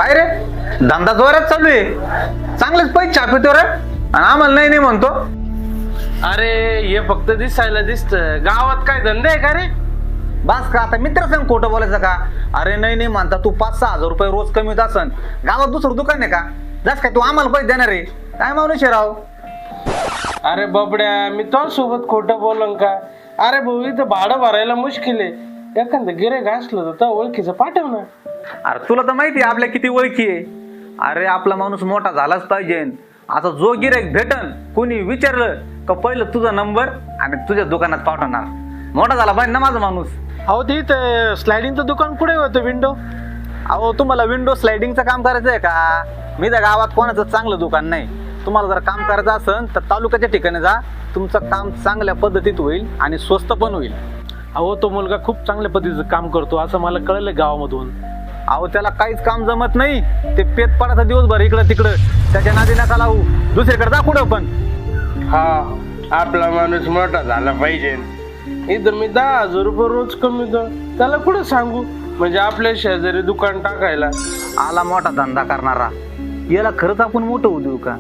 काय रे, धंदा जोरात चालू आहे, चांगलेच पैसे छापितो रे, आणि आम्हाला नाही नाही म्हणतो. अरे हे फक्त दिसायला दिसत, गावात काय धंदे आहे का रे? बस का आता मित्र सांग खोटं बोलायचं का? अरे नाही नाही म्हणता तू 5-6 हजार रुपये रोज कमीत असन, गावात दुसरं दुकान आहे का? जास्त काय तू आम्हाला पैसे देणार आहे? काय माणूस आहे राव. अरे बबड्या, मी तो सोबत खोटं बोलन का? अरे भाऊ इथं भाडं भरायला मुश्किल आहे, एखादं गिऱ्हाईक असलं तर ओळखीचं पाठव ना. अरे तुला तर माहिती आहे आपल्या किती ओळखी आहे. अरे आपला माणूस मोठा झालाच पाहिजे. आता जो गिऱ्हाईक भेटन कोणी विचारलं का पहिलं तुझा नंबर आणि तुझ्या दुकानात पाठवणार. मोठा झाला पाहिजे ना माझा माणूस. अहो ते स्लायडिंगचं दुकान कुठे होतं, विंडो? अहो तुम्हाला विंडो स्लायडिंगचं काम करायचं आहे का? मी त्या गावात कोणाचं चांगलं दुकान नाही. तुम्हाला जर काम करायचं असेल तर तालुक्याच्या ठिकाणी जा, तुमचं काम चांगल्या पद्धतीत होईल आणि स्वस्त पण होईल. अहो तो मुलगा खूप चांगल्या पद्धतीचं काम करतो असं मला कळलं गावामधून. अहो त्याला काहीच काम जमत नाही, ते पेत पडायचा दिवसभर इकडं तिकडं, त्याच्या नादी नका लावू, दुसरीकडे जा कुठं पण. हा, आपला माणूस मोठा झाला पाहिजे. इथं मी 10,000 रुपये रोज कमीतो, त्याला कुठं सांगू? म्हणजे आपल्या शेजारी दुकान टाकायला. आला मोठा धंदा करणारा, याला खरंच आपण मोठं होऊ देऊ का?